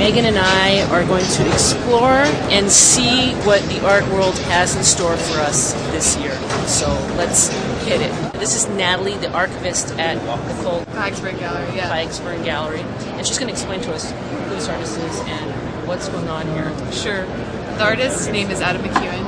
Megan and I are going to explore and see what the art world has in store for us this year. So let's hit it. This is Natalie, the archivist at the Pagsburn Gallery, yeah. Pagsburn Gallery. And she's going to explain to us who this artist is and what's going on here. Sure. The artist's name is Adam McEwen.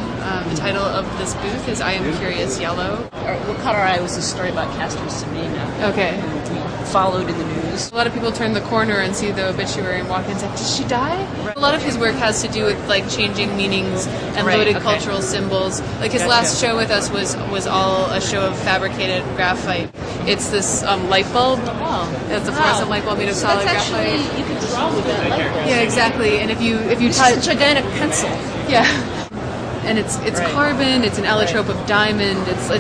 The title of this booth is I Am Curious Yellow. What caught our eye was this story about Caster Semenya. Okay. We followed in the news. A lot of people turn the corner and see the obituary and walk in and say, did she die? Right. A lot of his work has to do with like changing meanings and loaded cultural symbols. Like his last show with us was all a show of fabricated graphite. It's this light bulb. Oh. It's a fluorescent light bulb made of solid graphite. Actually, you can draw with that light bulb. Yeah, exactly. And if you it's touch just a gigantic pencil. Yeah. And it's carbon. It's an allotrope of diamond. It's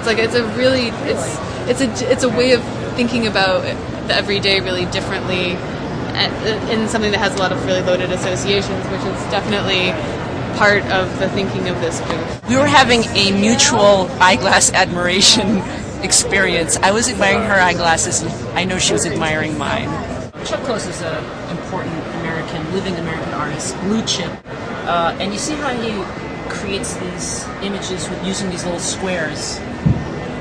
a way of thinking about the everyday really differently, in something that has a lot of really loaded associations, which is definitely part of the thinking of this booth. We were having a mutual eyeglass admiration experience. I was admiring her eyeglasses, and I know she was admiring mine. Chuck Close is an important living American artist, blue chip, and you see how he creates these images with using these little squares.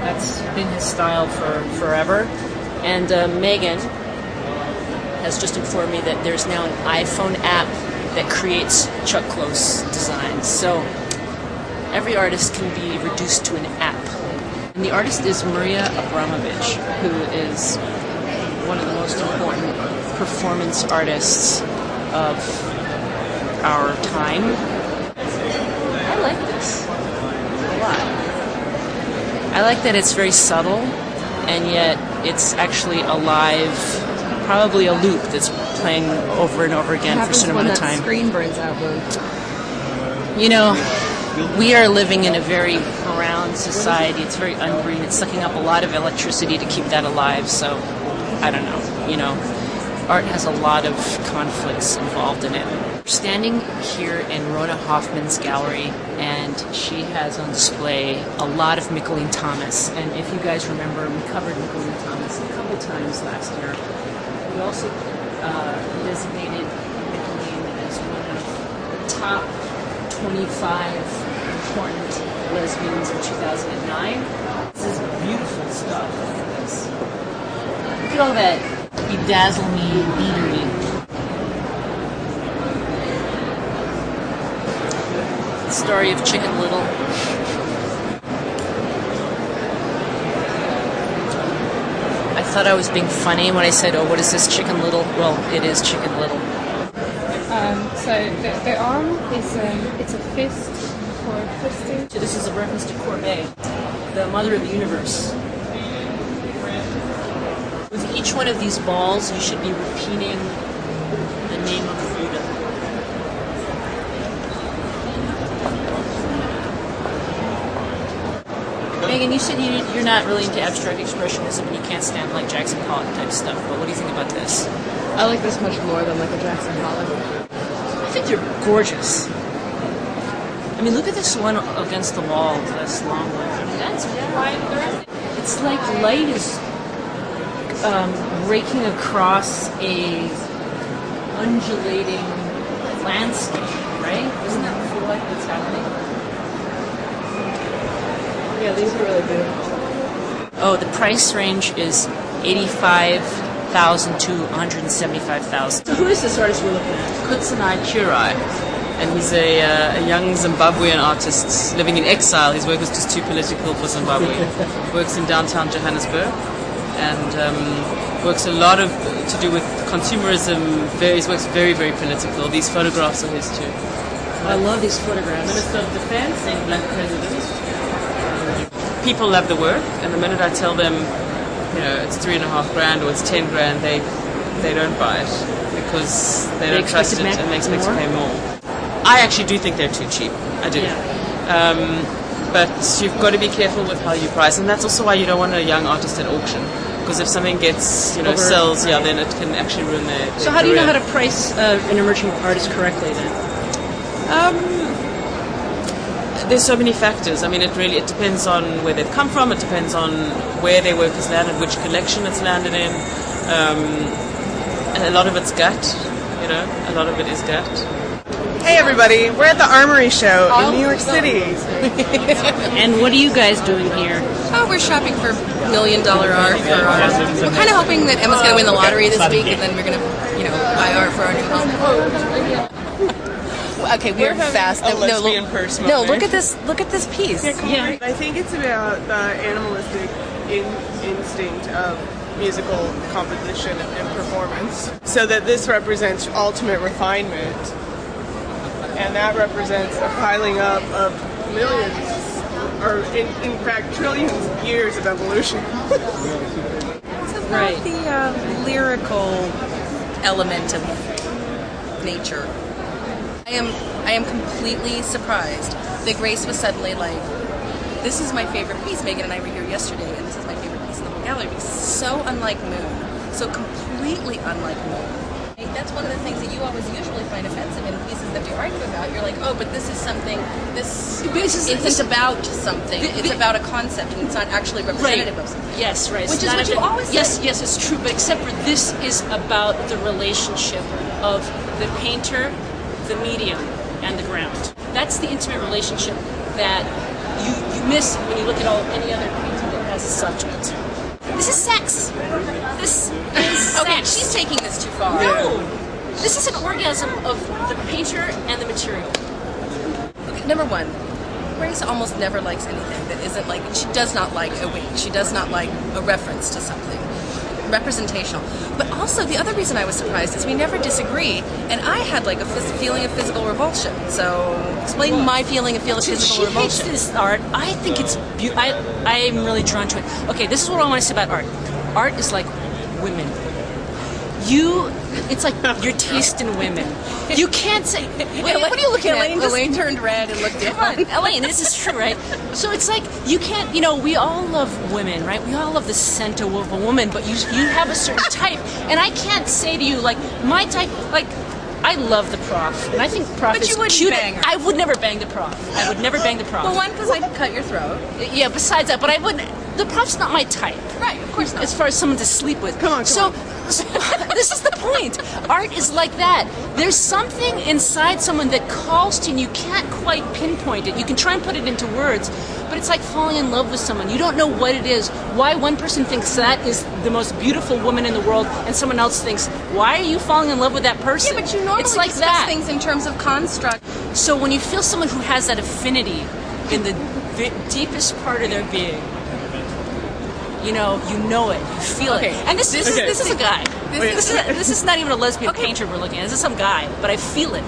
That's been his style for forever. And Megan has just informed me that there's now an iPhone app that creates Chuck Close designs. So every artist can be reduced to an app. And the artist is Maria Abramovich, who is one of the most important performance artists of our time. I like this a lot. I like that it's very subtle, and yet it's actually alive, probably a loop that's playing over and over again for a certain amount of time. Screen burns out, though. You know, we are living in a very brown society. It's very ungreen. It's sucking up a lot of electricity to keep that alive. So, I don't know. You know, art has a lot of conflicts involved in it. We're standing here in Rona Hoffman's gallery, and she has on display a lot of Mickalene Thomas. And if you guys remember, we covered Mickalene Thomas a couple times last year. We also designated Mickalene as one of the top 25 important lesbians in 2009. This is beautiful stuff. Look at this. Look at all that bedazzle me beanery. The story of Chicken Little. I thought I was being funny when I said, oh, what is this, Chicken Little? Well, it is Chicken Little. So the arm is it's a fist for fisting. So this is a reference to Courbet, the mother of the universe. With each one of these balls, you should be repeating the name of Buddha. Megan, you said you're not really into abstract expressionism and you can't stand like Jackson Pollock type stuff, but what do you think about this? I like this much more than like a Jackson Pollock. I think they're gorgeous. I mean, look at this one against the wall, this long one. I mean, that's quite. It's like light is raking across a undulating landscape, right? Doesn't that feel like what's happening? Yeah, these are really beautiful. Oh, the price range is $85,000 to $175,000. So who is this artist we're looking at? Kutsunai Kurai, and he's a young Zimbabwean artist living in exile. His work is just too political for Zimbabwe. Works in downtown Johannesburg, and works a lot to do with consumerism. His work's very, very political. These photographs are his too. I love these photographs. Minister of Defense and Black President. People love the work, and the minute I tell them, you know, it's $3,500 or it's $10,000, they don't buy it because they don't trust it and they expect to pay more. I actually do think they're too cheap. I do. Yeah. But you've got to be careful with how you price, and that's also why you don't want a young artist at auction, because if something gets sells, then it can actually ruin their So how do you know how to price an emerging artist correctly then? There's so many factors. I mean, it depends on where they've come from. It depends on where their work has landed, which collection it's landed in. A lot of it's gut. You know, a lot of it is that. Hey everybody, we're at the Armory Show in New York City. And what are you guys doing here? Oh, we're shopping for $1 million art for art. We're kind of hoping that Emma's going to win the lottery this week, and then we're going to, buy art for our new home. Okay, we're fast. A lesbian purse No, moment. look at this. Look at this piece. Yeah. I think it's about the animalistic instinct of musical composition and performance. So that this represents ultimate refinement, and that represents a piling up of millions, or in fact trillions of years of evolution. It's about the lyrical element of nature. I am completely surprised that Grace was suddenly like, this is my favorite piece. Megan and I were here yesterday, and this is my favorite piece in the whole gallery. It's so unlike Moon. So completely unlike Moon. That's one of the things that you always usually find offensive in pieces that we argue about. You're like, oh, but this is something, isn't about something. It's about a concept, and it's not actually representative of something. Yes, right. Which is what you always say. Yes, it's true. But except for this is about the relationship of the painter, the medium, and the ground. That's the intimate relationship that you miss when you look at any other painting that has a subject. This is sex. This is sex. Okay, she's taking this too far. No! This is an orgasm of the painter and the material. Okay, number one, Grace almost never likes anything that isn't like, she does not like a wink. She does not like a reference to something representational. But also, the other reason I was surprised is we never disagree, and I had like a feeling of physical revulsion. So, explain my feeling of physical She revulsion. hates this art. I think it's beautiful. I am really drawn to it. Okay, this is what I want to say about art. Art is like women. It's like your taste in women. You can't say. Wait, what are you looking at? Elaine turned red and looked different. Elaine, this is true, right? So it's like you can't. We all love women, right? We all love the scent of a woman, but you have a certain type, and I can't say to you like my type. Like I love the prof, and I think prof But is you wouldn't cute. bang her. I would never bang the prof. I would never bang the prof. Well, one, because I'd cut your throat. Yeah, besides that, but I wouldn't. The prof's not my type. Right, of course not. As far as someone to sleep with. Come on. So this is the point. Art is like that. There's something inside someone that calls to you, and you can't quite pinpoint it. You can try and put it into words, but it's like falling in love with someone. You don't know what it is. Why one person thinks that is the most beautiful woman in the world, and someone else thinks, why are you falling in love with that person? Yeah, but you normally it's like discuss that. things in terms of construct. So when you feel someone who has that affinity in the deepest part of their being, you know it, you feel Okay. it. And this is a guy. This This is not even a lesbian painter we're looking at. This is some guy, but I feel it.